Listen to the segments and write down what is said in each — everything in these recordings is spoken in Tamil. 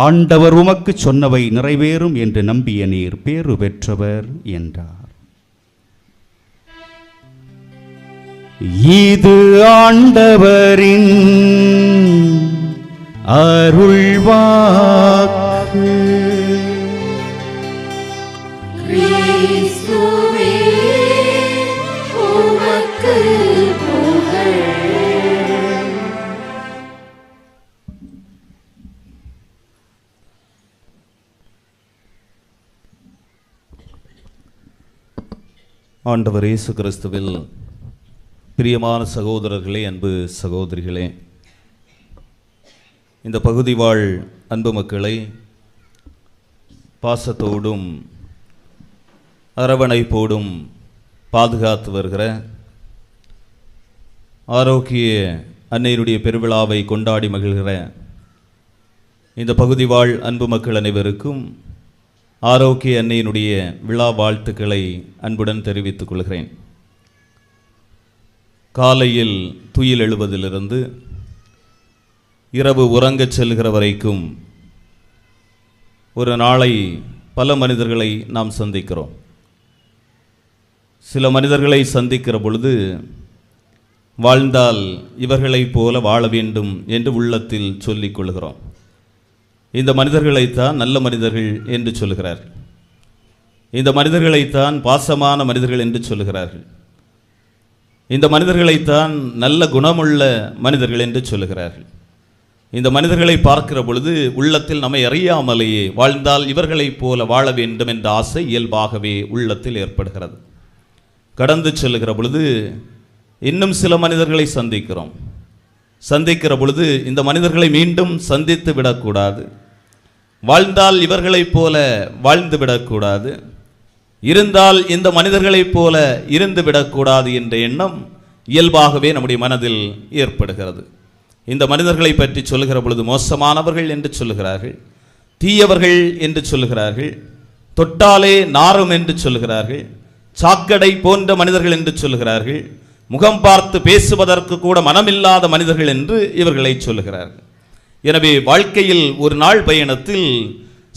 ஆண்டவர் உமக்கு சொன்னவை நிறைவேறும் என்று நம்பிய நீர் பேறு பெற்றவர் என்றார். இது ஆண்டவரின் அருள்வாக்கு. ஆண்டவர் இயேசு கிறிஸ்துவில் பிரியமான சகோதரர்களே, அன்பு சகோதரிகளே, இந்த பகுதி வாழ் அன்பு மக்களை பாசத்தோடும் அரவணைப்போடும் பாதுகாத்து வருகிற ஆரோக்கிய அன்னையினுடைய பெருவிழாவை கொண்டாடி மகிழ்கிற இந்த பகுதி வாழ் அன்பு மக்கள் அனைவருக்கும் ஆரோக்கிய அன்னையினுடைய விழா வாழ்த்துக்களை அன்புடன் தெரிவித்துக் கொள்கிறேன். காலையில் துயில் எழுவதிலிருந்து இரவு உறங்கச் செல்கிற வரைக்கும் ஒரு நாளை பல மனிதர்களை நாம் சந்திக்கிறோம். சில மனிதர்களை சந்திக்கிற பொழுது வாழ்ந்தால் இவர்களைப் போல வாழ வேண்டும் என்று உள்ளத்தில் சொல்லிக் கொள்கிறோம். இந்த மனிதர்களைத்தான் நல்ல மனிதர்கள் என்று சொல்கிறார்கள். இந்த மனிதர்களைத்தான் பாசமான மனிதர்கள் என்று சொல்கிறார்கள். இந்த மனிதர்களைத்தான் நல்ல குணமுள்ள மனிதர்கள் என்று சொல்கிறார்கள். இந்த மனிதர்களை பார்க்கிற பொழுது உள்ளத்தில் நம்மை அறியாமலேயே வாழ்ந்தால் இவர்களைப் போல வாழ வேண்டும் என்ற ஆசை இயல்பாகவே உள்ளத்தில் ஏற்படுகிறது. கடந்து செல்லுகிற பொழுது இன்னும் சில மனிதர்களை சந்திக்கிறோம். சந்திக்கிற பொழுது இந்த மனிதர்களை மீண்டும் சந்தித்து விடக்கூடாது, வாழ்ந்தால் இவர்களைப் போல வாழ்ந்து விடக்கூடாது, இருந்தால் இந்த மனிதர்களைப் போல இருந்து விடக்கூடாது என்ற எண்ணம் இயல்பாகவே நம்முடைய மனதில் ஏற்படுகிறது. இந்த மனிதர்களை பற்றி சொல்லுகிற பொழுது மோசமானவர்கள் என்று சொல்லுகிறார்கள், தீயவர்கள் என்று சொல்லுகிறார்கள், தொட்டாலே நாரும் என்று சொல்லுகிறார்கள், சாக்கடை போன்ற மனிதர்கள் என்று சொல்லுகிறார்கள், முகம் பார்த்து பேசுவதற்கு கூட மனமில்லாத மனிதர்கள் என்று இவர்களை சொல்லுகிறார்கள். எனவே வாழ்க்கையில் ஒரு நாள் பயணத்தில்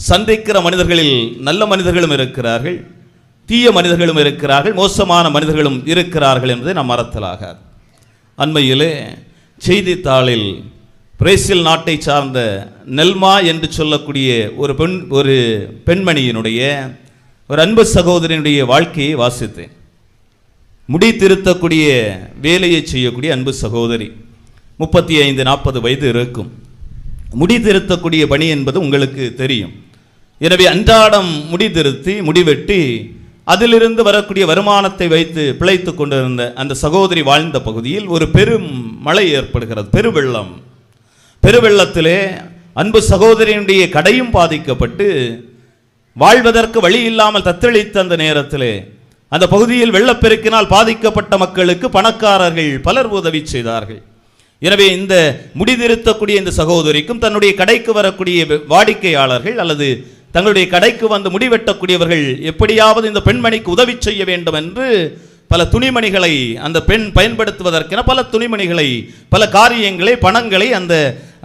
சந்திக்கிற மனிதர்களில் நல்ல மனிதர்களும் இருக்கிறார்கள், தீய மனிதர்களும் இருக்கிறார்கள், மோசமான மனிதர்களும் இருக்கிறார்கள் என்பதை நாம் மறத்தலாகாது. அண்மையிலே செய்தித்தாளில் பிரேசில் நாட்டை சார்ந்த நெல்மா என்று சொல்லக்கூடிய ஒரு பெண்மணியினுடைய ஒரு அன்பு சகோதரனுடைய வாழ்க்கையை வாசித்தேன். முடி திருத்தக்கூடிய வேலையை செய்யக்கூடிய அன்பு சகோதரி, 35-40 வயது இருக்கும். முடி திருத்தக்கூடிய பணி என்பது உங்களுக்கு தெரியும். எனவே அன்றாடம் முடி திருத்தி முடிவெட்டி அதிலிருந்து வரக்கூடிய வருமானத்தை வைத்து பிழைத்து கொண்டிருந்த அந்த சகோதரி வாழ்ந்த பகுதியில் ஒரு பெரும் மழை ஏற்படுகிறது, பெருவெள்ளம். பெருவெள்ளத்திலே அன்பு சகோதரியினுடைய கடையும் பாதிக்கப்பட்டு வாழ்வதற்கு வழி இல்லாமல் தத்தளித்த அந்த நேரத்திலே அந்த பகுதியில் வெள்ளப்பெருக்கினால் பாதிக்கப்பட்ட மக்களுக்கு பணக்காரர்கள் பலர் உதவி செய்தார்கள். எனவே இந்த முடிதிருத்தக்கூடிய இந்த சகோதரிக்கும் தன்னுடைய கடைக்கு வரக்கூடிய வாடிக்கையாளர்கள் அல்லது தங்களுடைய கடைக்கு வந்து முடிவெட்டக்கூடியவர்கள் எப்படியாவது இந்த பெண்மணிக்கு உதவி செய்ய வேண்டும் என்று பல துணிமணிகளை அந்த பெண் பயன்படுத்துவதற்கென பல துணிமணிகளை, பல காரியங்களை, பணங்களை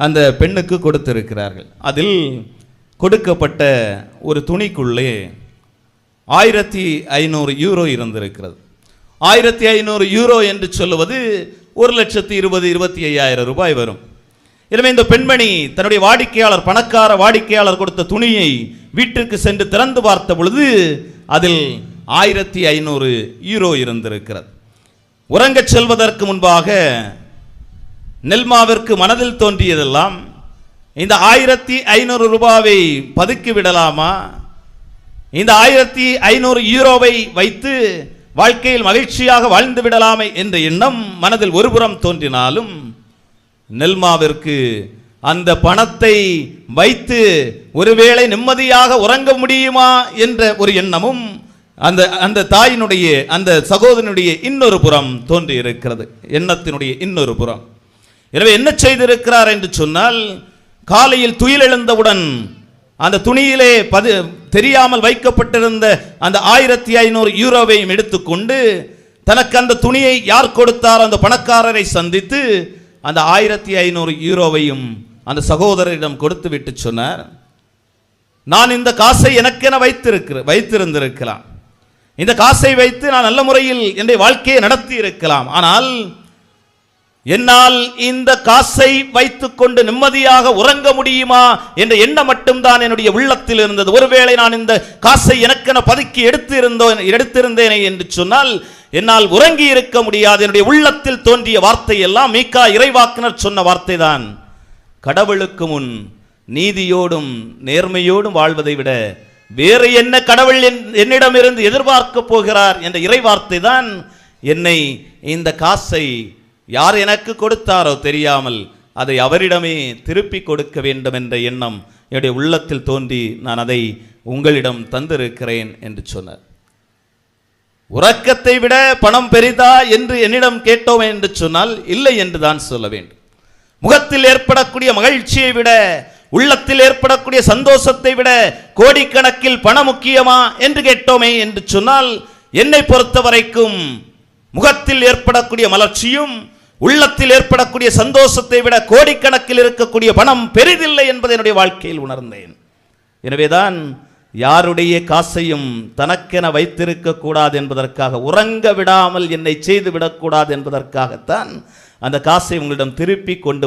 அந்த பெண்ணுக்கு கொடுத்திருக்கிறார்கள். அதில் கொடுக்கப்பட்ட ஒரு துணிக்குள்ளே 1500 யூரோ இருந்திருக்கிறது. 1500 யூரோ என்று சொல்லுவது 1,20,25,000 ரூபாய் வரும். எனவே இந்த பெண்மணி தன்னுடைய வாடிக்கையாளர், பணக்கார வாடிக்கையாளர் கொடுத்த துணியை வீட்டிற்கு சென்று திறந்து பார்த்த பொழுது அதில் 1500 யூரோ இருந்திருக்கிறது. உறங்கச் செல்வதற்கு முன்பாக நெல்மாவிற்கு மனதில் தோன்றியதெல்லாம் இந்த 1500 ரூபாவை பதுக்கி விடலாமா, இந்த 1500 யூரோவை வைத்து வாழ்க்கையில் மகிழ்ச்சியாக வாழ்ந்து விடலாமே என்ற எண்ணம் மனதில் ஒருபுறம் தோன்றினாலும் நெல்மாவிற்கு அந்த பணத்தை வைத்து ஒருவேளை நிம்மதியாக உறங்க முடியுமா என்ற ஒரு எண்ணமும் அந்த தாயினுடைய, அந்த சகோதரனுடைய இன்னொரு புறம் தோன்றி இருக்கிறது, எண்ணத்தினுடைய இன்னொரு புறம். எனவே என்ன செய்திருக்கிறார் என்று சொன்னால், காலையில் துயில் எழுந்தவுடன் அந்த துணியிலே தெரியாமல் வைக்கப்பட்டிருந்த அந்த 1500 யூரோவையும் எடுத்துக்கொண்டு தனக்கு அந்த துணியை யார் கொடுத்தார் அந்த பணக்காரரை சந்தித்து அந்த 1500 யூரோவையும் அந்த சகோதரரிடம் கொடுத்து விட்டு சொன்னார், நான் இந்த காசை எனக்கென வைத்திருந்திருக்கலாம். இந்த காசை வைத்து நான் நல்ல முறையில் என்னுடைய வாழ்க்கையை நடத்தி இருக்கலாம். ஆனால் என்னால் இந்த காசை வைத்துக்கொண்டு நிம்மதியாக உறங்க முடியுமா என்ற எண்ணம் மட்டும்தான் என்னுடைய உள்ளத்தில் இருந்தது. ஒருவேளை நான் இந்த காசை எனக்கென பதுக்கி எடுத்திருந்தேனே என்று சொன்னால் என்னால் உறங்கி இருக்க முடியாது. என்னுடைய உள்ளத்தில் தோன்றிய வார்த்தை எல்லாம் மீகா இறைவாக்கினர் சொன்ன வார்த்தை தான். கடவுளுக்கு முன் நீதியோடும் நேர்மையோடும் வாழ்வதை விட வேறு என்ன கடவுள் என்னிடமிருந்து எதிர்பார்க்க போகிறார் என்ற இறைவார்த்தை தான் என்னை இந்த காசை யார் எனக்கு கொடுத்தாரோ தெரியாமல் அதை அவரிடமே திருப்பி கொடுக்க வேண்டும் என்ற எண்ணம் என்னுடைய உள்ளத்தில் தோன்றி நான் அதை உங்களிடம் தந்திருக்கிறேன் என்று சொன்னார். உறக்கத்தை விட பணம் பெரிதா என்று என்னிடம் கேட்டோம் என்று சொன்னால் இல்லை என்று தான் சொல்ல வேண்டும். முகத்தில் ஏற்படக்கூடிய மகிழ்ச்சியை விட, உள்ளத்தில் ஏற்படக்கூடிய சந்தோஷத்தை விட கோடிக்கணக்கில் பணம் முக்கியமா என்று கேட்டோமே என்று சொன்னால் என்னை பொறுத்த வரைக்கும் முகத்தில் ஏற்படக்கூடிய மலர்ச்சியும் உள்ளத்தில் ஏற்படக்கூடிய சந்தோஷத்தை விட கோடிக்கணக்கில் இருக்கக்கூடிய பணம் பெரிதில்லை என்பதை என்னுடைய வாழ்க்கையில் உணர்ந்தேன். எனவேதான் யாருடைய காசையும் தனக்கென வைத்திருக்க கூடாது என்பதற்காக, உறங்க விடாமல் என்னை செய்து விடக்கூடாது என்பதற்காகத்தான் அந்த காசை உங்களிடம் திருப்பி கொண்டு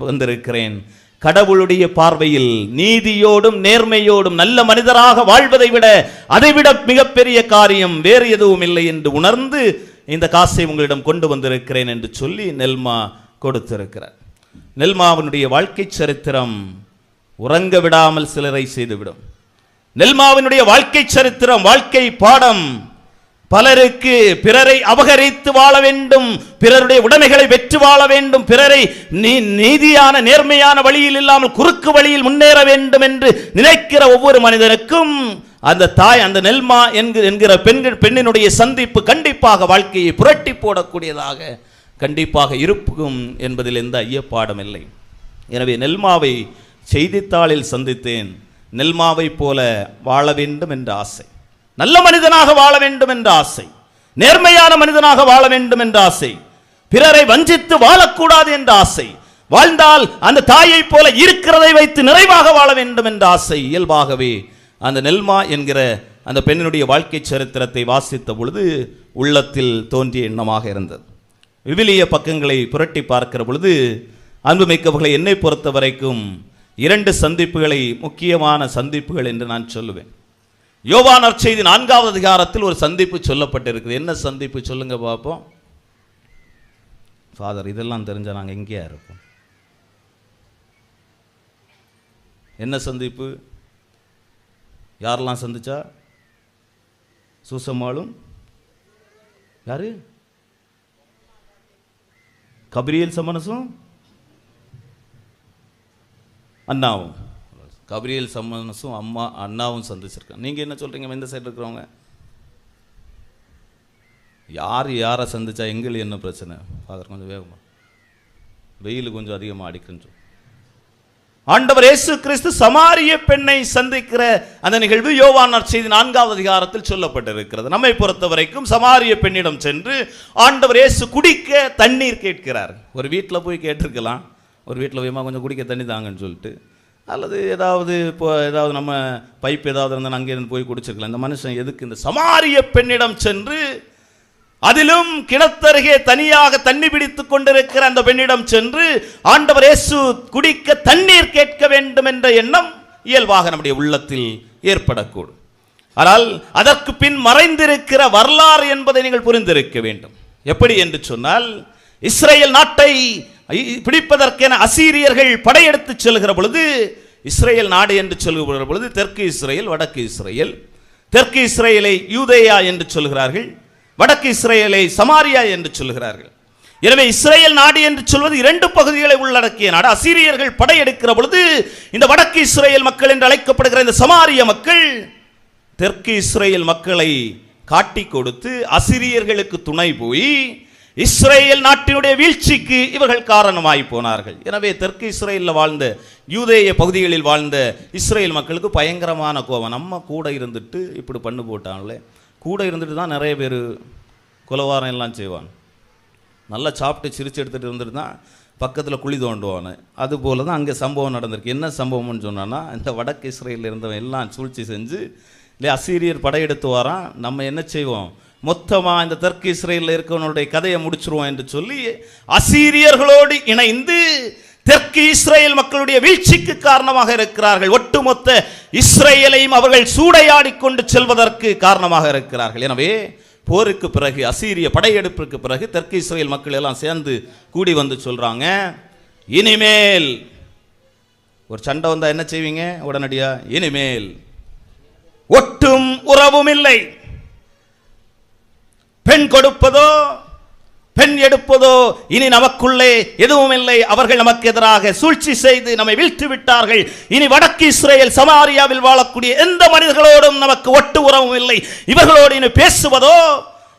வந்திருக்கிறேன். கடவுளுடைய பார்வையில் நீதியோடும் நேர்மையோடும் நல்ல மனிதராக வாழ்வதை விட அதைவிட மிகப்பெரிய காரியம் வேறு எதுவும் இல்லை என்று உணர்ந்து இந்த காசை உங்களிடம் கொண்டு வந்திருக்கிறேன் என்று சொல்லி நெல்மா கொடுத்திருக்கிறார். நெல்மாவினுடைய வாழ்க்கை சரித்திரம் உறங்க விடாமல் சிலரை செய்துவிடும். நெல்மாவினுடைய வாழ்க்கை சரித்திரம், வாழ்க்கை பாடம் பலருக்கு பிறரை அபகரித்து வாழ வேண்டும், பிறருடைய உடைமைகளை வெற்றி வாழ வேண்டும், பிறரை நீதியான நேர்மையான வழியில் இல்லாமல் குறுக்கு வழியில் முன்னேற வேண்டும் என்று நினைக்கிற ஒவ்வொரு மனிதனுக்கும் அந்த தாய், அந்த நெல்மா என்கிற பெண்ணினுடைய சந்திப்பு கண்டிப்பாக வாழ்க்கையை புரட்டி போடக்கூடியதாக கண்டிப்பாக இருக்கும் என்பதில் எந்த ஐயப்பாடும் இல்லை. எனவே நெல்மாவை செய்தித்தாளில் சந்தித்தேன். நெல்மாவை போல வாழ வேண்டும் என்ற ஆசை, நல்ல மனிதனாக வாழ வேண்டும் என்ற ஆசை, நேர்மையான மனிதனாக வாழ வேண்டும் என்ற ஆசை, பிறரை வஞ்சித்து வாழக்கூடாது என்ற ஆசை, வாழ்ந்தால் அந்த தாயை போல இருக்கிறதை வைத்து நிறைவாக வாழ வேண்டும் என்ற ஆசை இயல்பாகவே அந்த நெல்மா என்கிற அந்த பெண்ணினுடைய வாழ்க்கை சரித்திரத்தை வாசித்த பொழுது உள்ளத்தில் தோன்றிய எண்ணமாக இருந்தது. விவிலிய பக்கங்களை புரட்டி பார்க்கிற பொழுது அன்புமிக்கவர்களை என்னை பொறுத்த வரைக்கும் 2 சந்திப்புகளை முக்கியமான சந்திப்புகள் என்று நான் சொல்லுவேன். யோவான் நற்செய்தி 4வது அதிகாரத்தில் ஒரு சந்திப்பு சொல்லப்பட்டிருக்குது. என்ன சந்திப்பு சொல்லுங்க பார்ப்போம். ஃபாதர், இதெல்லாம் தெரிஞ்சா நாங்கள் எங்கேயா இருப்போம்? என்ன சந்திப்பு? யாரெல்லாம் சந்திச்சா? சூசம்மாளும் யாரு? கபிரியேல் சம்மனசும் அண்ணாவும். கபிரியேல் சம்மனசும் அண்ணாவும் சந்திச்சிருக்காங்க. நீங்கள் என்ன சொல்கிறீங்க? இந்த சைடு இருக்கிறவங்க யாரை சந்திச்சா எங்களுக்கு என்ன பிரச்சனை? ஃபாதர் கொஞ்சம் வேகமாக, வெயில் கொஞ்சம் அதிகமாக அடிக்குன்னு. ஆண்டவர் இயேசு கிறிஸ்து சமாரிய பெண்ணை சந்திக்கிற அந்த நிகழ்வு யோவான் நற்செய்தி 4வது அதிகாரத்தில் சொல்லப்பட்டிருக்கிறது. நம்மை பொறுத்த வரைக்கும் சமாரிய பெண்ணிடம் சென்று ஆண்டவர் இயேசு குடிக்க தண்ணீர் கேட்கிறார். ஒரு வீட்டில் போய் கேட்டிருக்கலாம், ஒரு வீட்டில் போய் கொஞ்சம் குடிக்க தண்ணி தாங்கன்னு சொல்லிட்டு, அல்லது ஏதாவது நம்ம பைப் ஏதாவது இருந்தால் அங்கேருந்து போய் குடிச்சிருக்கலாம். இந்த மனுஷன் எதுக்கு இந்த சமாரிய பெண்ணிடம் சென்று, அதிலும் கிணத்தருகே தனியாக தண்ணி பிடித்துக் கொண்டிருக்கிற அந்த பெண்ணிடம் சென்று ஆண்டவர் இயேசு குடிக்க தண்ணீர் கேட்க வேண்டும் என்ற எண்ணம் இயல்பாக நம்முடைய உள்ளத்தில் ஏற்படக்கூடும். ஆனால் அதற்கு பின் மறைந்திருக்கிற வரலாறு என்பதை நீங்கள் புரிந்திருக்க வேண்டும். எப்படி என்று சொன்னால், இஸ்ரேல் நாட்டை பிடிப்பதற்கென அசீரியர்கள் படையெடுத்து செல்கிற பொழுது, இஸ்ரேல் நாடு என்று சொல்கிற பொழுது தெற்கு இஸ்ரேல், வடக்கு இஸ்ரேல். தெற்கு இஸ்ரேலை யூதேயா என்று சொல்கிறார்கள், வடக்கு இஸ்ரேலை சமாரியா என்று சொல்கிறார்கள். எனவே இஸ்ரேல் நாடு என்று சொல்வது 2 பகுதிகளை உள்ளடக்கிய நாடு. அசீரியர்கள் படையெடுக்கிற பொழுது இந்த வடக்கு இஸ்ரேல் மக்கள் என்று அழைக்கப்படுகிற இந்த சமாரிய மக்கள் தெற்கு இஸ்ரேல் மக்களை காட்டி கொடுத்து அசீரியர்களுக்கு துணை போய் இஸ்ரேல் நாட்டினுடைய வீழ்ச்சிக்கு இவர்கள் காரணமாய் போனார்கள். எனவே தெற்கு இஸ்ரேலில் வாழ்ந்த யூதேய பகுதிகளில் வாழ்ந்த இஸ்ரேல் மக்களுக்கு பயங்கரமான கோபம். நம்ம கூட இருந்துட்டு இப்படி பண்ணு போட்டாங்களே, கூட இருந்துட்டு தான் நிறைய பேர் குலவாரம் எல்லாம் செய்வான். நல்லா சாப்பிட்டு சிரிச்சு எடுத்துகிட்டு இருந்துட்டு தான் பக்கத்தில் குழி தோண்டுவானு. அதுபோல் தான் அங்கே சம்பவம் நடந்திருக்கு. என்ன சம்பவம்னு சொன்னான்னா, இந்த வடக்கு இஸ்ரேலில் இருந்தவன் எல்லாம் சூழ்ச்சி செஞ்சு இல்லை அசீரியர் படையெடுத்து வரான், நம்ம என்ன செய்வோம், மொத்தமாக இந்த தெற்கு இஸ்ரேலில் இருக்கவனுடைய கதையை முடிச்சிருவோம் என்று சொல்லி அசீரியர்களோடு இணைந்து தெற்கு இஸ்ரேல் மக்களுடைய வீழ்ச்சிக்கு காரணமாக இருக்கிறார்கள். ஒட்டுமொத்த இஸ்ரேலையும் அவர்கள் சூறையாடி கொண்டு செல்வதற்கு காரணமாக இருக்கிறார்கள். எனவே போருக்கு பிறகு, அசீரிய படையெடுப்பிற்கு பிறகு தெற்கு இஸ்ரேல் மக்கள் எல்லாம் சேர்ந்து கூடி வந்து சொல்றாங்க, இனிமேல் ஒரு சண்டை வந்தா என்ன செய்வீங்க உடனடியா, இனிமேல் ஒட்டும் உறவும் இல்லை, பெண் கொடுப்பதோ பெண் எடுப்பதோ இனி நமக்குள்ளே எதுவும் இல்லை. அவர்கள் நமக்கு எதிராக சூழ்ச்சி செய்து நம்மை வீழ்த்தி விட்டார்கள். இனி வடக்கு இஸ்ரேல் சமாரியாவில் வாழக்கூடிய எந்த மனிதர்களோடும் நமக்கு ஒட்டு உறவும் இல்லை. இவர்களோடு இனி பேசுவதோ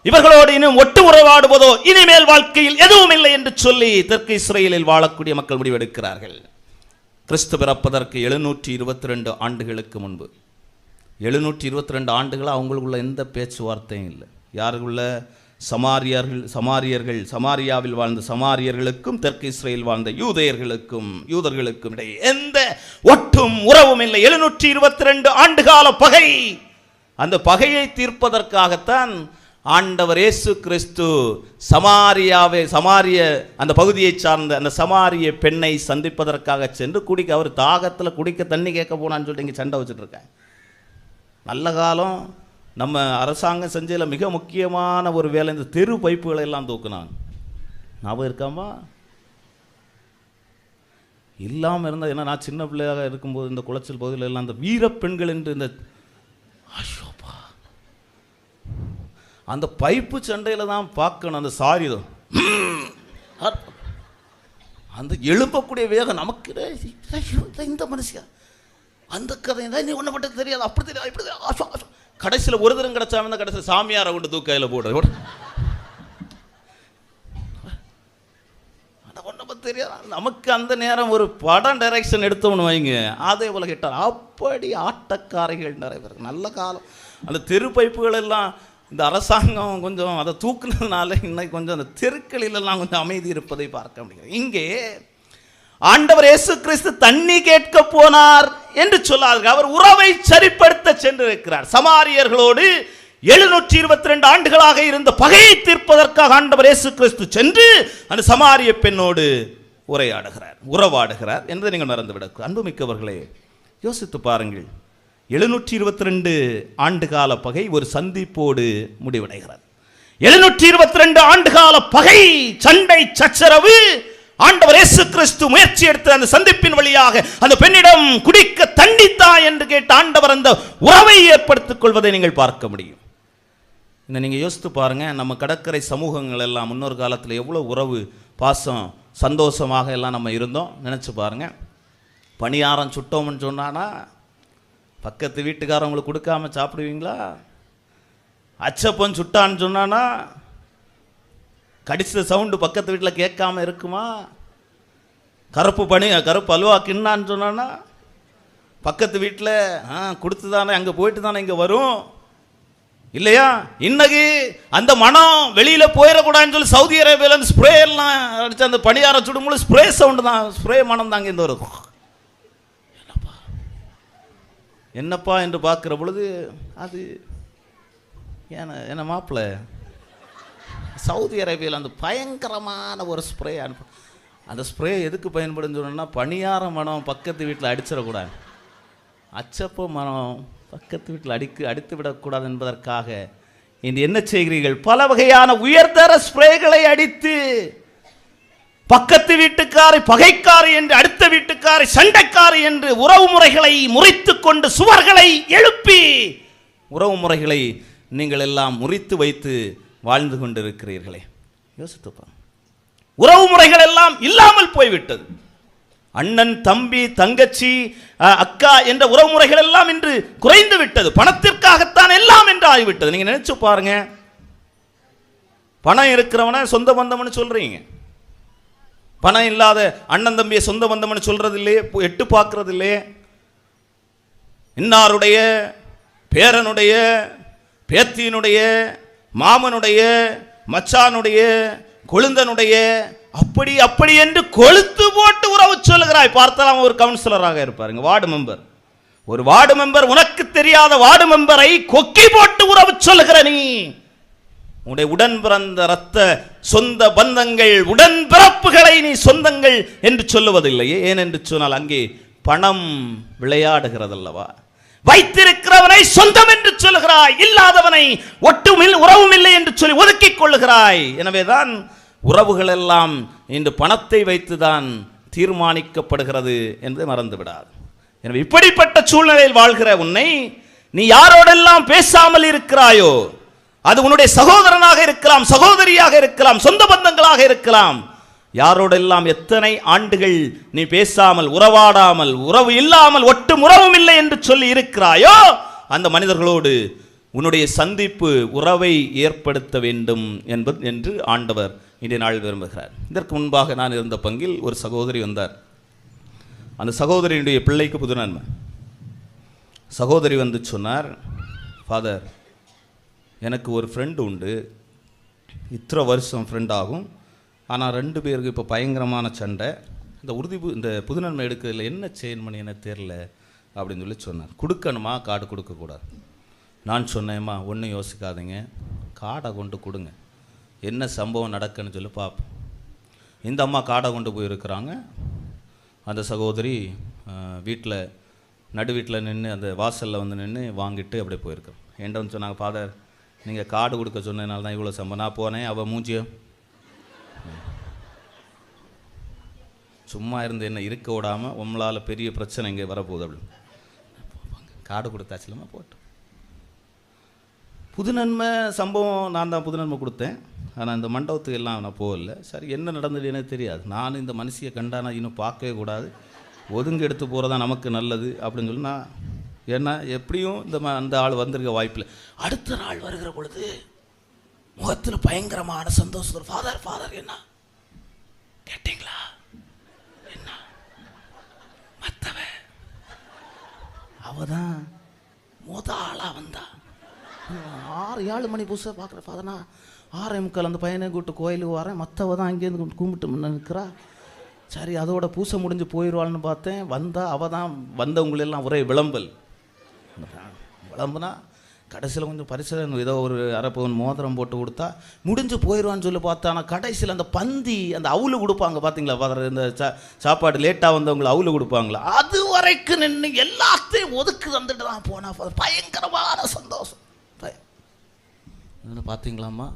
இவர்களோடு இன்னும் ஒட்டு உறவாடுவதோ இனிமேல் வாழ்க்கையில் எதுவும் இல்லை என்று சொல்லி தெற்கு இஸ்ரேலில் வாழக்கூடிய மக்கள் முடிவெடுக்கிறார்கள். கிறிஸ்து பிறப்பதற்கு 722 ஆண்டுகளுக்கு முன்பு, 722 ஆண்டுகளாக அவங்களுக்குள்ள எந்த பேச்சுவார்த்தையும் இல்லை. யாருக்குள்ள? சமாரியர்கள் சமாரியாவில் வாழ்ந்த சமாரியர்களுக்கும் தெற்கு இஸ்ரேல் வாழ்ந்த யூதர்களுக்கும் இடையே எந்த ஒட்டும் உறவும் இல்லை. 722 ஆண்டுகால பகை. அந்த பகையை தீர்ப்பதற்காகத்தான் ஆண்டவர் இயேசு கிறிஸ்து சமாரிய அந்த பகுதியை சார்ந்த அந்த சமாரிய பெண்ணை சந்திப்பதற்காக சென்று குடிக்க, அவர் தாகத்தில் குடிக்க தண்ணி கேட்க போனான்னு சொல்லிட்டு இங்கே சண்டை வச்சுட்டு இருக்கேன். நல்ல காலம் நம்ம அரசாங்கம் செஞ்சதில் மிக முக்கியமான ஒரு வேலை, இந்த தெரு பைப்புகளை எல்லாம் தூக்குனாங்க. ஞாபகம் இருக்காமா? இல்லாமல் இருந்தால், ஏன்னா நான் சின்ன பிள்ளையாக இருக்கும்போது இந்த குளச்சல் பகுதியில் எல்லாம் இந்த வீரப்பெண்கள் என்று இந்த அந்த பைப்பு சண்டையில் தான் பார்க்கணும். அந்த சாரிதம் அந்த எழுப்பக்கூடிய வேகம் நமக்கு இந்த மனுஷியா அந்த கதை தான் நீ ஒன்றை மட்டும் தெரியாது, அப்படி தெரியாது, இப்படி தெரியாது. கடைசியில் ஒரு தரம் கிடச்சாம தான் கடைசியில் சாமியாரை கொண்டு தூக்கையில் போடுறது ஒன்றை பற்றி தெரியாது. நமக்கு அந்த நேரம் ஒரு படம் டைரக்ஷன் எடுத்தோம்னு வைங்க, அதே போல கேட்டார். அப்படி ஆட்டக்காரைகள் நிறைய பேர். நல்ல காலம். அந்த தெரு பைப்புகள் எல்லாம் இந்த அரசாங்கம் கொஞ்சம் அதை தூக்குனதுனால இன்னைக்கு கொஞ்சம் அந்த தெருக்களிலெல்லாம் கொஞ்சம் அமைதி இருப்பதை பார்க்க முடியும். இங்கே ஆண்டவர் இயேசு கிறிஸ்து தண்ணி கேட்க போனார் என்று சொல்லார்கள். அவர் உறவை சரிப்படுத்த சென்றிருக்கிறார். சமாரியர்களோடு 722 ஆண்டுகளாக இருந்த பகையை தீர்ப்பதற்காக ஆண்டவர் இயேசு கிறிஸ்து சென்று அந்த சமாரிய பெண்ணோடு உறவாடுகிறார் என்று நீங்கள் மறந்துவிட. அன்புமிக்கவர்களே, யோசித்து பாருங்கள். 722 ஆண்டுகால பகை ஒரு சந்திப்போடு முடிவடைகிறது. 722 ஆண்டுகால பகை, சண்டை, சச்சரவு. ஆண்டவர் இயேசு கிறிஸ்து முயற்சி எடுத்து அந்த சந்திப்பின் வழியாக அந்த பெண்ணிடம் குடிக்க தண்ணித்தா என்று கேட்டு ஆண்டவர் அந்த உறவை ஏற்படுத்திக் கொள்வதை நீங்கள் பார்க்க முடியும். இந்த நீங்கள் யோசித்து பாருங்க, நம்ம கடற்கரை சமூகங்கள் எல்லாம் முன்னொரு காலத்தில் எவ்வளோ உறவு, பாசம், சந்தோஷமாக எல்லாம் நம்ம இருந்தோம். நினச்சி பாருங்க. பணியாரம் சுட்டோம்னு சொன்னானா பக்கத்து வீட்டுக்காரவங்களுக்கு கொடுக்காம சாப்பிடுவீங்களா? அச்சப்பன் சுட்டான்னு சொன்னானா கடிச்ச சவுண்டு பக்கத்து வீட்டில் கேட்காம இருக்குமா? கருப்பு அல்வா கிண்ணான்னு சொன்னான்னா பக்கத்து வீட்டில் கொடுத்து தானே அங்கே போயிட்டு தானே இங்கே வரும் இல்லையா? இன்னைக்கு அந்த மனம் வெளியில் போயிடக்கூடாதுன்னு சொல்லி சவுதி அரேபியாவில் ஸ்ப்ரே எல்லாம் அடிச்சு அந்த பணியாரம் சுடும்போது ஸ்ப்ரே சவுண்டு தான், ஸ்ப்ரே மனம் தாங்க இந்த வரும். என்னப்பா என்று பார்க்குற பொழுது அது என்ன மாப்பிள்ளை சவுதி அரேபியாவில் அந்த பயங்கரமான ஒரு ஸ்ப்ரே அனுப்ப. அந்த ஸ்ப்ரே எதுக்கு பயன்படுன்னு சொன்னோன்னா, பணியார மனம் பக்கத்து வீட்டில் அடிச்சிடக்கூடாது, அச்சப்போ மனம் பக்கத்து வீட்டில் அடித்து விடக்கூடாது என்பதற்காக இன்று என்ன செய்கிறீர்கள்? பல வகையான உயர்தர ஸ்ப்ரேகளை அடித்து பக்கத்து வீட்டுக்காரை பகைக்காரி என்று, அடுத்த வீட்டுக்காரை சண்டைக்காரி என்று உறவு முறைகளை முறித்து கொண்டு சுவர்களை எழுப்பி உறவு முறைகளை நீங்கள் எல்லாம் முறித்து வைத்து வாழ்ந்து கொண்டிருக்கிறீர்களே. யோசித்துப்பா. உறவு முறைகள் எல்லாம் இல்லாமல் போய்விட்டது. அண்ணன், தம்பி, தங்கச்சி, அக்கா என்ற உறவு முறைகள் எல்லாம் இன்று குறைந்து விட்டது. பணத்திற்காகத்தான் எல்லாம் என்று ஆகிவிட்டது. நீங்க நினைச்சு பாருங்க. பணம் இருக்கிறவன சொந்த பந்தம்னு சொல்றீங்க, பணம் இல்லாத அண்ணன் தம்பியை சொந்த பந்தம்னு சொல்றது இல்லையே, எட்டு பார்க்கறது இல்லையே. இன்னாருடைய பேரனுடைய, பேத்தியினுடைய, மாமனுடைய, மச்சானுடைய, கொழுந்தனுடைய, அப்படி அப்படி என்று கொளுத்து போட்டு உறவு சொல்லுகிறாய். பார்த்தாலும் ஒரு கவுன்சிலராக இருப்பாருங்க, வார்டு மெம்பர். ஒரு வார்டு மெம்பர், உனக்கு தெரியாத வார்டு மெம்பரை கொக்கி போட்டு உறவு சொல்லுகிற நீ, உன்னுடைய உடன் பிறந்த இரத்த சொந்த பந்தங்கள் உடன்பிறப்புகளை நீ சொந்தங்கள் என்று சொல்லுவதில்லையே. ஏனென்று சொன்னால் அங்கே பணம் விளையாடுகிறதல்லவா. வைத்திருக்கிறவனை சொந்தம் என்று சொல்லுகிறாய், இல்லாதவனை ஒட்டும் உறவும் இல்லை என்று சொல்லி ஒதுக்கிக் கொள்ளுகிறாய். எனவேதான் உறவுகள் எல்லாம் இன்று பணத்தை வைத்துதான் தீர்மானிக்கப்படுகிறது என்று மறந்து விடாது. எனவே இப்படிப்பட்ட சூழ்நிலையில் வாழ்கிற உன்னை நீ யாரோடெல்லாம் பேசாமல் இருக்கிறாயோ, அது உன்னுடைய சகோதரனாக இருக்கலாம், சகோதரியாக இருக்கலாம், சொந்த பந்தங்களாக இருக்கலாம், யாரோடெல்லாம் எத்தனை ஆண்டுகள் நீ பேசாமல் உறவாடாமல் உறவு இல்லாமல் ஒட்டும் உறவும் இல்லை என்று சொல்லி இருக்கிறாயோ, அந்த மனிதர்களோடு உன்னுடைய சந்திப்பு உறவை ஏற்படுத்த வேண்டும் என்பது என்று ஆண்டவர் இன்றைய நாள் விரும்புகிறார். இதற்கு முன்பாக நான் இருந்த பங்கில் ஒரு சகோதரி வந்தார். அந்த சகோதரியுடைய பிள்ளைக்கு புது நன்மை. சகோதரி வந்து சொன்னார், ஃபாதர், எனக்கு ஒரு ஃப்ரெண்டு உண்டு, இத்தனை வருஷம் ஃப்ரெண்ட் ஆகும், ஆனால் 2 பேருக்கு இப்போ பயங்கரமான சண்டை, இந்த புது நன்மை எடுக்கிறதுல என்ன செய்யணும்னு எனக்கு தெரில அப்படின்னு சொல்லி சொன்னார். கொடுக்கணுமா கார்டு கொடுக்கக்கூடாது? நான் சொன்னேம்மா, ஒன்றும் யோசிக்காதீங்க, கார்டை கொண்டு கொடுங்க, என்ன சம்பவம் நடக்குன்னு சொல்லி பார்ப்போம். இந்த அம்மா கார்டை கொண்டு போயிருக்கிறாங்க. அந்த சகோதரி வீட்டில் நடு வீட்டில் நின்று அந்த வாசலில் வந்து நின்று வாங்கிட்டு அப்படியே போயிருக்கோம். என்கிட்ட வந்து சொன்னாங்க, ஃபாதர் நீங்கள் கார்டு கொடுக்க சொன்னதுனால தான் இவ்வளோ சம்பவம். நான் போனேன், அவள் மூஞ்சியோ சும்மா இருந்து என்ன இருக்க விடாமல், உங்களால் பெரிய பிரச்சனை இங்கே வரப்போகுது அப்படின்னு கார்டு கொடுத்தாச்சுலமா போட்டு. புது நன்மை சம்பவம் நான் தான் புது நன்மை கொடுத்தேன், ஆனால் இந்த மண்டபத்துக்கு எல்லாம் நான் போகல. சரி, என்ன நடந்தது எனக்கு தெரியாது, நான் இந்த மனுஷியை கண்டானா இன்னும் பார்க்கவே கூடாது, ஒதுங்க எடுத்து போகிறதா நமக்கு நல்லது அப்படின்னு சொல்லி நான், ஏன்னா எப்படியும் அந்த ஆள் வந்திருக்க வாய்ப்பில்லை. அடுத்த நாள் வருகிற பொழுது முகத்தில் பயங்கரமான சந்தோஷம். ஃபாதர் ஃபாதர் என்ன கேட்டீங்களா? என்ன மற்றவ அவ தான் ஆளாக வந்தா. 6-7 மணி புதுசாக பார்க்குற ஃபாதர்னா 6:45 அந்த பையனை கூப்பிட்டு கோயிலுக்கு வரேன், மற்றவ தான் அங்கேருந்து கும்பிட்டு முன்ன நிற்கிறா. சரி, அதோட பூசை முடிஞ்சு போயிடுவாள்னு பார்த்தேன். அவள் தான் வந்தவங்களெல்லாம் ஒரே விளம்புனா கடைசியில் கொஞ்சம் பரிசு ஏதோ ஒரு அரைப்பவன் மோதிரம் போட்டு கொடுத்தா முடிஞ்சு போயிடுவான்னு சொல்லி பார்த்தா, ஆனால் கடைசியில் அந்த பந்தி அந்த அவுளு கொடுப்பாங்க பார்த்தீங்களா ஃபாதர், இந்த சாப்பாடு லேட்டாக வந்தவங்களை அவுளு கொடுப்பாங்களா, அது வரைக்கும் நின்று எல்லாத்தையும் ஒதுக்கு வந்துட்டு தான் போனா ஃபாதர். பயங்கரமான சந்தோஷம். பார்த்தீங்களாம்மா,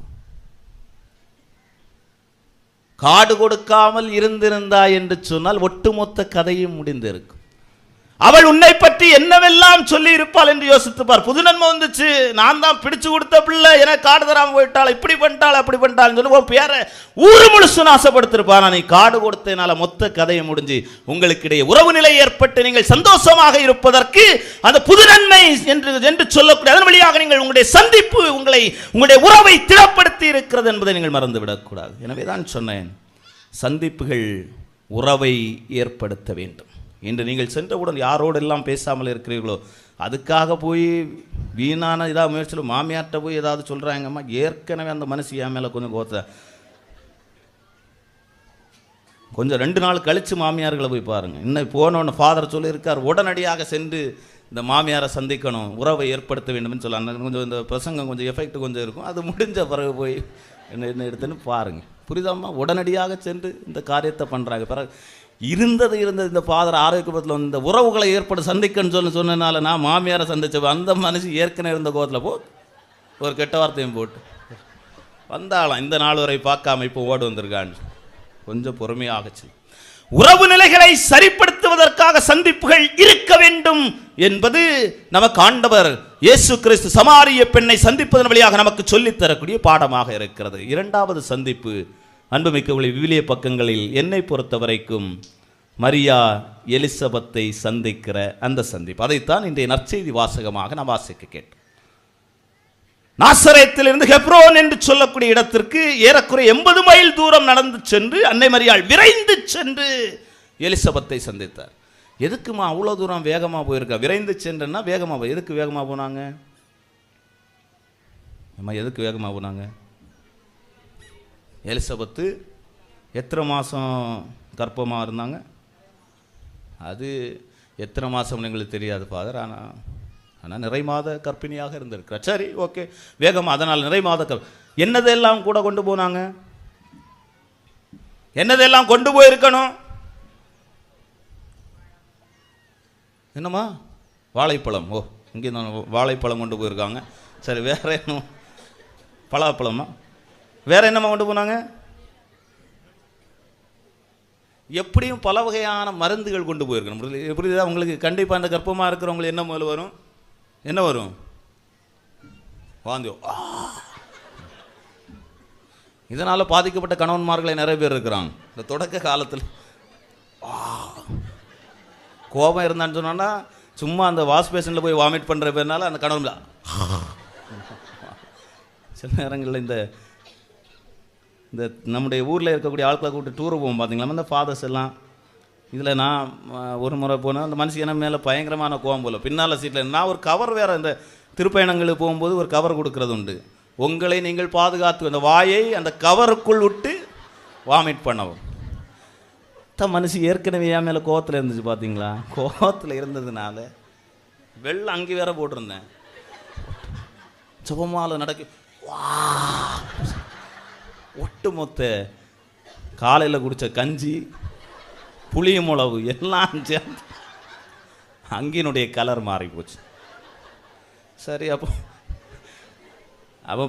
காடு கொடுக்காமல் இருந்திருந்தா என்று சொன்னால் ஒட்டுமொத்த கதையும் முடிந்திருக்கும். அவள் உன்னை பற்றி என்னவெல்லாம் சொல்லி இருப்பாள் என்று யோசித்துப்பார். புது நன்மை வந்துச்சு, நான் தான் பிடிச்சு கொடுத்த பிள்ளை, எனக்கு காடு தராம போயிட்டாள், இப்படி பண்ணிட்டாள் அப்படி பண்ணிட்டாள்னு சொல்லி உன் பேரை ஊரு முழுசு ஆசைப்படுத்திருப்பான். நீ காடு கொடுத்ததுனால மொத்த கதையை முடிஞ்சு உங்களுக்கிடையே உறவு நிலை ஏற்பட்டு நீங்கள் சந்தோஷமாக இருப்பதற்கு அந்த புது நன்மை என்று சொல்லக்கூடிய அதன் வழியாக நீங்கள் உங்களுடைய சந்திப்பு உங்களுடைய உறவை திடப்படுத்தி இருக்கிறது என்பதை நீங்கள் மறந்துவிடக்கூடாது. எனவே தான் சொன்னேன், சந்திப்புகள் உறவை ஏற்படுத்த வேண்டும். இன்று நீங்கள் சென்றவுடன் யாரோடெல்லாம் பேசாமல் இருக்கிறீர்களோ, அதுக்காக போய் வீணான இதாக முயற்சியில் மாமியார்கிட்ட போய் ஏதாவது சொல்கிறாங்கம்மா, ஏற்கனவே அந்த மனசு என் மேலே கொஞ்சம் கொஞ்சம் 2 நாள் கழித்து மாமியார்களை போய் பாருங்கள். இன்னும் போனோன்னு ஃபாதர் சொல்லியிருக்கார், உடனடியாக சென்று இந்த மாமியாரை சந்திக்கணும், உறவை ஏற்படுத்த வேண்டும்னு சொல்லலாம். கொஞ்சம் இந்த பிரசங்கம் கொஞ்சம் எஃபெக்ட் கொஞ்சம் இருக்கும், அது முடிஞ்ச பிறகு போய் என்ன எடுத்துன்னு பாருங்கள். புரியுதாம்மா? உடனடியாக சென்று இந்த காரியத்தை பண்ணுறாங்க. பிறகு இருந்தது இந்த ஃபாதர் ஆரோக்கியத்தில் இந்த உறவுகளை சந்திக்கன்னு சொன்னதுனால நான் மாமியாரை சந்திச்ச அந்த மனுஷன் ஏற்கனவே இருந்த கோவத்தில் ஒரு கெட்ட வார்த்தையும் போட்டு வந்தாலாம். இந்த நாள் வரை பார்க்காம இப்போ ஓடு வந்திருக்கான்னு கொஞ்சம் பொறுமையாகச்சு. உறவு நிலைகளை சரிப்படுத்துவதற்காக சந்திப்புகள் இருக்க வேண்டும் என்பது நமக்கு ஆண்டவர் இயேசு கிறிஸ்து சமாரிய பெண்ணை சந்திப்பதன் வழியாக நமக்கு சொல்லித்தரக்கூடிய பாடமாக இருக்கிறது. 2வது சந்திப்பு, அன்புமிக்கவர்களே, விவிலிய பக்கங்களில் என்னை பொறுத்த வரைக்கும் மரியா எலிசபெத்தை சந்திக்கிற அந்த சந்திப்பு, அதைத்தான் இன்றைய நற்செய்தி வாசகமாக நாம் வாசிக்க கேட்டோம். நாசரேத்திலிருந்து ஹெப்ரோன் என்று சொல்லக்கூடிய இடத்திற்கு ஏறக்குறைய 80 மைல் தூரம் நடந்து சென்று அன்னை மரியாள் விரைந்து சென்று எலிசபெத்தை சந்தித்தார். எதுக்குமா அவ்வளோ தூரம் வேகமாக போயிருக்கா? விரைந்து சென்றன்னா வேகமாக, எதுக்கு வேகமாக போனாங்க அம்மா? எதுக்கு வேகமாக போனாங்க? எலிசபெத்து எத்தனை மாதம் கர்ப்பமாக இருந்தாங்க? அது எத்தனை மாதம்னு எங்களுக்கு தெரியாது ஃபாதர். ஆனால் நிறை மாத கர்ப்பிணியாக இருந்திருக்கிறார். சரி, ஓகே, வேகமாக. அதனால் நிறை மாத என்னதெல்லாம் கூட கொண்டு போனாங்க? என்னதெல்லாம் கொண்டு போயிருக்கணும்? என்னம்மா? வாழைப்பழம். ஓ, இங்கே வாழைப்பழம் கொண்டு போயிருக்காங்க. சரி, வேற என்ன? பலாப்பழமா? வேற என்னம்மா கொண்டு போனாங்க? எப்படியும் பல வகையான மருந்துகள் கொண்டு போயிருக்கணும். எப்படி தான் உங்களுக்கு கண்டிப்பாக அந்த கர்ப்பமாக இருக்கிறவங்களுக்கு என்ன முதல்ல வரும்? என்ன வரும்? வாந்தி. இதனால் பாதிக்கப்பட்ட கணவன்மார்களை நிறைய பேர் இருக்கிறாங்க. இந்த தொடக்க காலத்தில் கோபம் இருந்தான்னு சொன்னா சும்மா அந்த வாஷ் பேஷனில் போய் வாமிட் பண்ணுற பேர்னால அந்த கணவன் சில நேரங்களில் இந்த நம்முடைய ஊரில் இருக்கக்கூடிய ஆட்களை கூப்பிட்டு டூர் போவோம் பார்த்தீங்களா, இந்த ஃபாதர்ஸ் எல்லாம். இதில் நான் ஒரு முறை போனேன். அந்த மனுஷன் என்ன மேலே பயங்கரமான கோவம் போல. பின்னால் சீட்டில் நான் ஒரு கவர் வேறு, இந்த திருப்பயணங்களுக்கு போகும்போது ஒரு கவர் கொடுக்கறது உண்டு. உங்களை நீங்கள் பாதுகாத்து அந்த வாயை அந்த கவருக்குள் விட்டு வாமிட் பண்ணவும். மனுஷன் ஏற்கனவே என் மேலே கோவத்தில் இருந்துச்சு பார்த்தீங்களா. கோவத்தில் இருந்ததுனால வெள்ளம் அங்கே வேற போட்டிருந்தேன். சுபமால நடக்க ஒட்டுமொத்த காலையில் குடித்த கஞ்சி, புளிய மிளகு எல்லாம் சேர்ந்து அங்கினுடைய கலர் மாறி போச்சு. சரி, அப்போ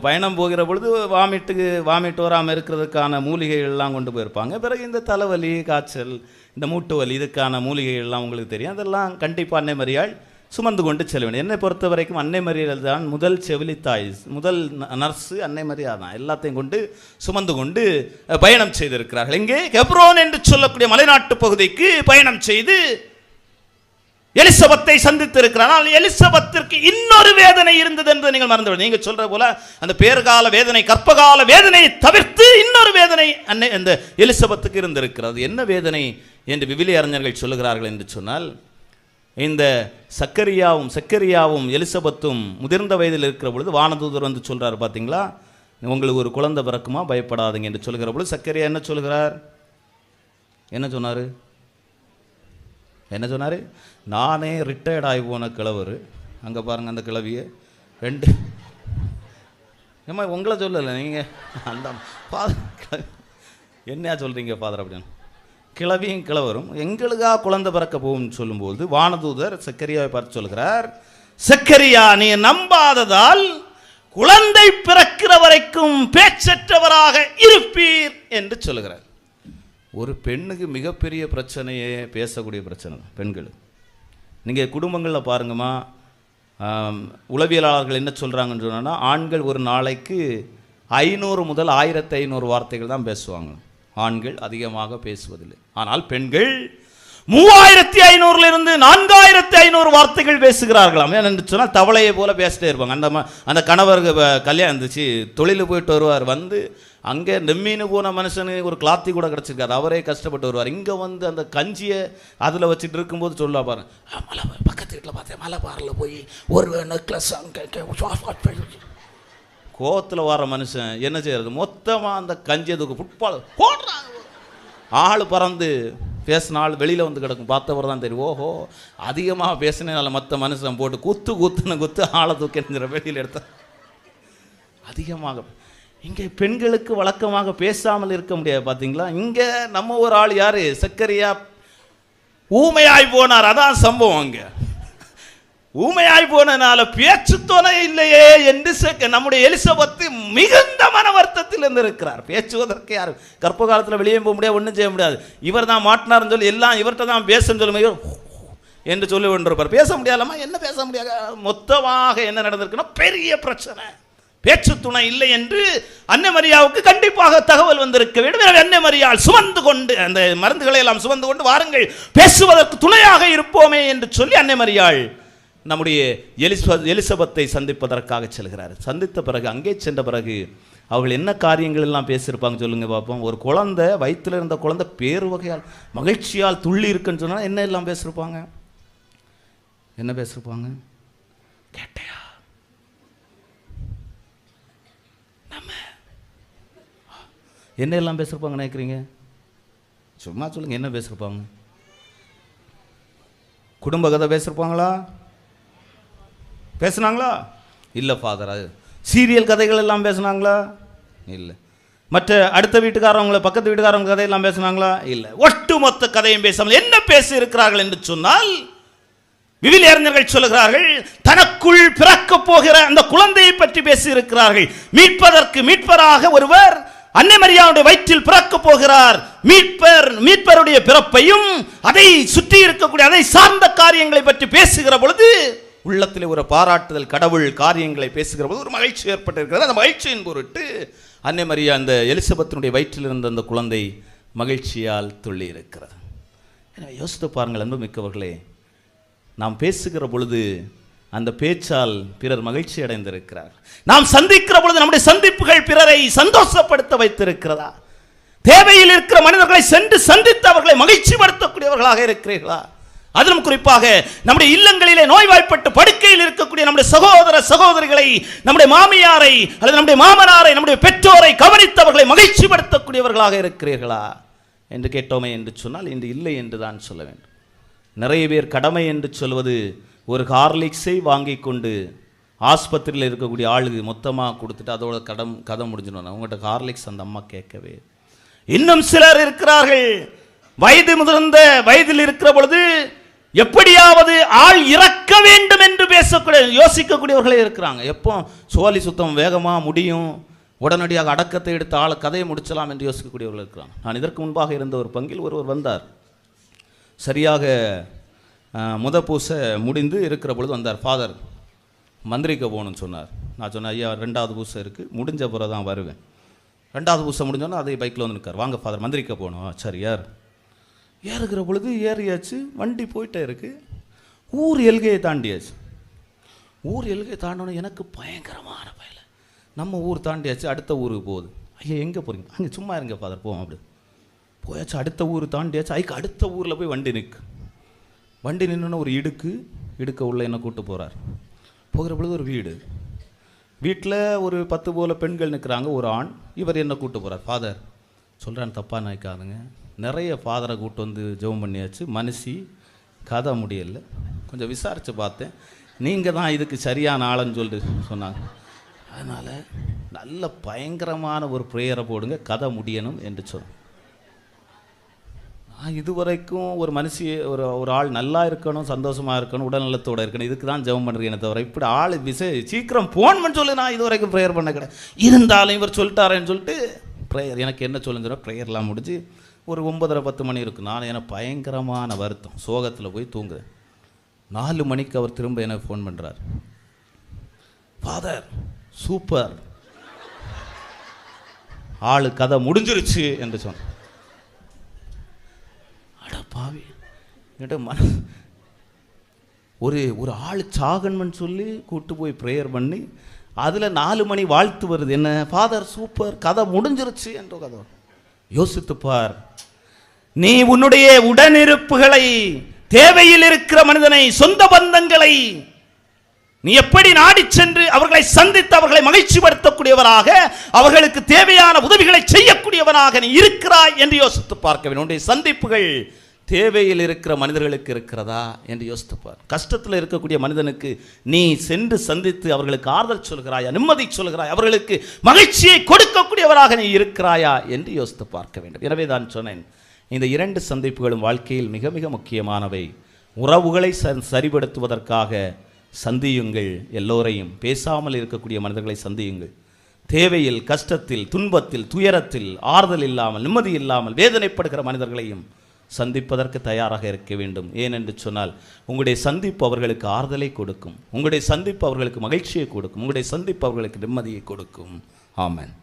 பயணம் போகிற பொழுது வாமிட் வராமல் இருக்கிறதுக்கான மூலிகைகள்லாம் கொண்டு போயிருப்பாங்க. பிறகு இந்த தலைவலி, காய்ச்சல், இந்த மூட்டு வலி, இதுக்கான மூலிகைகள்லாம் உங்களுக்கு தெரியும். அதெல்லாம் கண்டிப்பாக அன்னை மரியாள் சுமந்து கொண்டு செல்ல வேண்டும். என்னை பொறுத்த வரைக்கும் அன்னை மரியாள் தான் முதல் செவிலித்தாய், முதல் நர்ஸு அன்னை மரியா தான். எல்லாத்தையும் கொண்டு சுமந்து கொண்டு பயணம் செய்திருக்கிறார்கள். இங்கே ஹெப்ரோன் என்று சொல்லக்கூடிய மலைநாட்டு பகுதிக்கு பயணம் செய்து எலிசபெத்தை சந்தித்திருக்கிறார். ஆனால் எலிசபெத்திற்கு இன்னொரு வேதனை இருந்தது என்பதை நீங்கள் மறந்துவிட. நீங்கள் சொல்ற போல அந்த பேறுகால வேதனை, கற்பகால வேதனையை தவிர்த்து இன்னொரு வேதனை அன்னை அந்த எலிசபெத்துக்கு இருந்திருக்கிறது. என்ன வேதனை என்று விவிலிய அறிஞர்கள் சொல்லுகிறார்கள் என்று சொன்னால், இந்த சக்கரியாவும் எலிசபெத்தும் முதிர்ந்த வயதில் இருக்கிற பொழுது வானதூதர் வந்து சொல்றாரு பார்த்தீங்களா, உங்களுக்கு ஒரு குழந்தை பிறக்குமா, பயப்படாதீங்க என்று சொல்லுகிற பொழுது சக்கரியா என்ன சொல்கிறார்? என்ன சொன்னார்? நானே ரிட்டையர்ட் ஆகி போன கிழவர். அங்கே பாருங்கள் அந்த கிழவியை ரெண்டு. ஏம்மா உங்களை சொல்லலை, நீங்கள் அந்த ஃபாதர் என்னையா சொல்கிறீங்க ஃபாதர் அப்படின்னு. கிழவியும் கிழவரும் எங்களுக்காக குழந்தை பிறக்க போகும்னு சொல்லும்போது வானதூதர் சக்கரியாவை பார்த்து சொல்கிறார், சக்கரியா, நீ நம்பாததால் குழந்தை பிறக்கிற வரைக்கும் பேச்சற்றவராக இருப்பீர் என்று சொல்லுகிறார். ஒரு பெண்ணுக்கு மிகப்பெரிய பிரச்சனையே பேசக்கூடிய பிரச்சனை தான் பெண்களுக்கு. நீங்கள் குடும்பங்களில் பாருங்கம்மா, உளவியலாளர்கள் என்ன சொல்கிறாங்கன்னு சொன்னால், ஆண்கள் ஒரு நாளைக்கு 500 முதல் 1500 வார்த்தைகள் தான் பேசுவாங்க. ஆண்கள் அதிகமாக பேசுவதில்லை. ஆனால் பெண்கள் 3500 4500 வார்த்தைகள் பேசுகிறார்களாம். ஏன்னு சொன்னால் தவளையை போல பேசிட்டே இருப்பாங்க. அந்த கணவருக்கு கல்யாணம் இருந்துச்சு, தொழில் போயிட்டு வருவார், வந்து அங்கே நெம்மீனு போன மனுஷனுக்கு ஒரு கிளாத்தி கூட கிடச்சிருக்காரு, அவரே கஷ்டப்பட்டு வருவார். இங்கே வந்து அந்த கஞ்சியை அதில் வச்சுட்டு இருக்கும்போது சொல்ல பாருங்க, மலை பக்கத்து வீட்டில் பார்த்தேன், மலை பாரில் போய் ஒரு நெக்லஸ் கோவத்தில் வர மனுஷன் என்ன செய்யறது? மொத்தமாக அந்த கஞ்சியை தூக்கு ஃபுட்பால் போடுறாங்க. ஆள் பறந்து பேசின ஆள் வெளியில் வந்து கிடக்கும். பார்த்தவர் தான் தெரியும், ஓஹோ அதிகமாக பேசினால மற்ற மனுஷன் போட்டு குத்து ஆளை தூக்கிற வெளியில் எடுத்த அதிகமாக. இங்கே பெண்களுக்கு வழக்கமாக பேசாமல் இருக்க முடியாது பார்த்தீங்களா. இங்கே நம்ம ஒரு ஆள் யார், சக்கரியா ஊமையாய் போனார். அதான் சம்பவம். அங்கே ஊமையாய் போனனால பேச்சு துணை இல்லையே என்று நம்முடைய எலிசபெத்து மிகுந்த மன வருத்தத்தில் இருந்திருக்கிறார். பேச்சுவதற்கு யார் கர்ப்ப காலத்தில் வெளியே போக முடியாது, ஒன்றும் செய்ய முடியாது. இவர் தான் மாட்டினார்னு சொல்லி எல்லாம் இவர்கிட்ட தான் பேசன்னு சொல்லுங்க என்று சொல்லி கொண்டிருப்பார். பேச முடியாதம்மா, என்ன பேச முடியாது. மொத்தமாக என்ன நடந்திருக்குன்னா பெரிய பிரச்சனை, பேச்சு துணை இல்லை என்று அன்னை மரியாவுக்கு கண்டிப்பாக தகவல் வந்திருக்க வேண்டும். எனவே அன்னை மரியாள் சுமந்து கொண்டு அந்த மருந்துகளை எல்லாம் சுமந்து கொண்டு வாருங்கள் பேசுவதற்கு துணையாக இருப்போமே என்று சொல்லி அன்னை மரியாள் நம்முடைய எலிசபெத்தை சந்திப்பதற்காக செல்கிறார். சந்தித்த பிறகு அங்கே சென்ற பிறகு அவர்கள் என்ன காரியங்கள் எல்லாம் பேசியிருப்பாங்க சொல்லுங்க பார்ப்போம். ஒரு குழந்தை, வயிற்றில் இருந்த குழந்தை பேரு வகையால் மகிழ்ச்சியால் துள்ளி இருக்குன்னு சொன்னால் என்ன எல்லாம் பேசியிருப்பாங்க? என்ன பேசியிருப்பாங்க கேட்டையா? நம்ம என்ன எல்லாம் பேசியிருப்பாங்க நினைக்கிறீங்க? சும்மா சொல்லுங்கள், என்ன பேசியிருப்பாங்க? குடும்ப கதை பேசியிருப்பாங்களா? பேசுனாங்களா? இல்லை ஃபாதர். அது சீரியல் கதைகள் எல்லாம் பேசுனாங்களா? இல்லை. மற்ற அடுத்த வீட்டுக்காரவங்களை, பக்கத்து வீட்டுக்காரவங்க கதையெல்லாம் பேசுனாங்களா? இல்லை. ஒட்டுமொத்த கதையும் பேசாமல் என்ன பேசி இருக்கிறார்கள் என்று சொன்னால், விவிலிய அறிஞர்கள் சொல்லுகிறார்கள், தனக்குள் பிறக்கப் போகிற அந்த குழந்தையை பற்றி பேசி இருக்கிறார்கள். மீட்பதற்கு மீட்பராக ஒருவர் அன்னை மரியாவுடைய வயிற்றில் பிறக்கப் போகிறார். மீட்பருடைய பிறப்பையும் அதை சுற்றி இருக்கக்கூடிய அதை சார்ந்த காரியங்களை பற்றி பேசுகிற பொழுது உள்ளத்தில் ஒரு பாராட்டுதல், கடவுள் காரியங்களை பேசுகிற போது ஒரு மகிழ்ச்சி ஏற்பட்டிருக்கிறது. அந்த மகிழ்ச்சியின் பொருட்டு அன்னை மரியா அந்த எலிசபெத்தினுடைய வயிற்றில் இருந்த அந்த குழந்தை மகிழ்ச்சியால் துள்ளி இருக்கிறது. எனவே யோசித்து பாருங்கள் அன்பு மிக்கவர்களே, நாம் பேசுகிற பொழுது அந்த பேச்சால் பிறர் மகிழ்ச்சி அடைந்திருக்கிறார். நாம் சந்திக்கிற பொழுது நம்முடைய சந்திப்புகள் பிறரை சந்தோஷப்படுத்த வைத்திருக்கிறதா? தேவையில் இருக்கிற மனிதர்களை சென்று சந்தித்து அவர்களை மகிழ்ச்சிப்படுத்தக்கூடியவர்களாக இருக்கிறீர்களா? அதிலும் குறிப்பாக நம்முடைய இல்லங்களிலே நோய்வாய்ப்பட்டு படுக்கையில் இருக்கக்கூடிய நம்முடைய சகோதர சகோதரிகளை, நம்முடைய மாமியாரை அல்லது நம்முடைய மாமனாரை, நம்முடைய பெற்றோரை கவனித்தவர்களை மகிழ்ச்சிப்படுத்தக்கூடியவர்களாக இருக்கிறீர்களா என்று கேட்டோமே என்று சொன்னால் இன்று இல்லை என்று தான் சொல்ல வேண்டும். நிறைய பேர் கடமை என்று சொல்வது ஒரு ஹார்லிக்ஸை வாங்கி கொண்டு ஆஸ்பத்திரியில் இருக்கக்கூடிய ஆளுக்கு மொத்தமாக கொடுத்துட்டு அதோட கதை முடிஞ்சிடணும். அவங்ககிட்ட ஹார்லிக்ஸ் அந்த அம்மா கேட்கவே. இன்னும் சிலர் இருக்கிறார்கள், வயது முதிர்ந்த வயதில் இருக்கிற பொழுது எப்படியாவது ஆள் இறக்க வேண்டும் என்று பேசக்கூடிய யோசிக்கக்கூடியவர்களே இருக்கிறாங்க. எப்போ சோழி சுத்தம் வேகமாக முடியும், உடனடியாக அடக்கத்தை எடுத்து ஆளை கதையை முடிச்சலாம் என்று யோசிக்கக்கூடியவர்கள் இருக்கிறாங்க. நான் இதற்கு முன்பாக இருந்த ஒரு பங்கில் ஒருவர் வந்தார். சரியாக பூசை முடிந்து இருக்கிற பொழுது வந்தார். ஃபாதர் மந்திரிக்க போகணும்னு சொன்னார். நான் சொன்னேன், ஐயா 2வது பூசை இருக்குது, முடிஞ்ச பிறகு தான் வருவேன். 2வது பூசை முடிஞ்சோன்னா அதே பைக்கில் வந்து நிற்கார். வாங்க ஃபாதர் மந்திரிக்க போகணும். சரி யார் ஏறுகிற பொழுது ஏறியாச்சு, வண்டி போயிட்டே இருக்குது. ஊர் எல்கையை தாண்டியாச்சு. ஊர் எல்கையை தாண்டணும் எனக்கு பயங்கரமான பயல. நம்ம ஊர் தாண்டியாச்சு, அடுத்த ஊருக்கு போகுது. ஐயா எங்கே போகிறீங்க? அங்கே சும்மா இருங்க ஃபாதர் போவோம். அப்படி போயாச்சு, அடுத்த ஊர் தாண்டியாச்சு. அதுக்கு அடுத்த ஊரில் போய் வண்டி நிற்கு. வண்டி நின்றுன்னு ஒரு இடுக்க உள்ள என்ன கூப்பிட்டு போகிறார். போகிற பொழுது ஒரு வீட்டில் ஒரு 10 போல பெண்கள் நிற்கிறாங்க, ஒரு ஆண். இவர் என்ன கூப்பிட்டு போகிறார். ஃபாதர் சொல்கிறான்னு தப்பாக நினைக்காதுங்க, நிறைய ஃபாதரை கூப்பிட்டு வந்து ஜெபம் பண்ணியாச்சு, மனுஷி கதை முடியலை, கொஞ்சம் விசாரித்து பார்த்தேன், நீங்கள் தான் இதுக்கு சரியான ஆளுன்னு சொல்லிட்டு சொன்னாங்க. அதனால் நல்ல பயங்கரமான ஒரு ப்ரேயரை போடுங்க, கதை முடியணும் என்று சொன்னேன். இதுவரைக்கும் ஒரு மனுஷி ஒரு ஆள் நல்லா இருக்கணும், சந்தோஷமாக இருக்கணும், உடல்நலத்தோடு இருக்கணும், இதுக்கு தான் ஜெபம் பண்ணுறேன் தவிர இப்படி ஆள் சீக்கிரம் ஃபோன் பண்ணி சொல்லி நான் இதுவரைக்கும் ப்ரேயர் பண்ண கிடையாது. இருந்தாலும் இவர் சொல்லிட்டாரேன்னு சொல்லிட்டு ப்ரேயர் எனக்கு என்ன சொல்லுங்க, ப்ரேயர்லாம் முடிஞ்சு ஒரு 9:30-10 மணி இருக்கும். நான் எனக்கு பயங்கரமான வருத்தம், சோகத்தில் போய் தூங்குறேன். 4 மணிக்கு அவர் திரும்ப எனக்கு ஃபோன் பண்ணுறார். ஃபாதர் சூப்பர், ஆளு கதை முடிஞ்சிருச்சு என்று சொன்ன. அட பாவி, ஒரு ஆள் சாகன்மன் சொல்லி கூட்டு போய் ப்ரேயர் பண்ணி அதில் 4 மணி வாழ்த்து வருது. என்ன ஃபாதர் சூப்பர், கதை முடிஞ்சிருச்சு என்ற கதை. யோசித்துப்பார், நீ உன்னுடைய உடனிருப்புகளை, தேவையில் இருக்கிற மனிதனை, சொந்த பந்தங்களை நீ எப்படி நாடி சென்று அவர்களை சந்தித்து அவர்களை மகிழ்ச்சிப்படுத்தக்கூடியவராக, அவர்களுக்கு தேவையான உதவிகளை செய்யக்கூடியவனாக நீ இருக்கிறாய் என்று யோசித்து பார்க்க வேண்டும். உன்னுடைய சந்திப்புகள் தேவையில் இருக்கிற மனிதர்களுக்கு இருக்கிறதா என்று யோசித்துப்பார். கஷ்டத்தில் இருக்கக்கூடிய மனிதனுக்கு நீ சென்று சந்தித்து அவர்களுக்கு ஆறுதல் சொல்கிறாயா, நிம்மதி சொல்கிறாய், அவர்களுக்கு மகிழ்ச்சியை கொடுக்கக்கூடியவராக நீ இருக்கிறாயா என்று யோசித்து பார்க்க வேண்டும். எனவே தான் சொன்னேன், இந்த 2 சந்திப்புகளும் வாழ்க்கையில் மிக மிக முக்கியமானவை. உறவுகளை சரிபடுத்துவதற்காக சந்தியுங்கள், எல்லோரையும், பேசாமல் இருக்கக்கூடிய மனிதர்களை சந்தியுங்கள். தேவையில், கஷ்டத்தில், துன்பத்தில், துயரத்தில், ஆறுதல் இல்லாமல், நிம்மதி இல்லாமல் வேதனைப்படுகிற மனிதர்களையும் சந்திப்பதற்கு தயாராக இருக்க வேண்டும். ஏனென்று சொன்னால் உங்களுடைய சந்திப்பு அவர்களுக்கு ஆறுதலை கொடுக்கும், உங்களுடைய சந்திப்பு அவர்களுக்கு மகிழ்ச்சியை கொடுக்கும், உங்களுடைய சந்திப்பு அவர்களுக்கு நிம்மதியை கொடுக்கும். ஆமென்.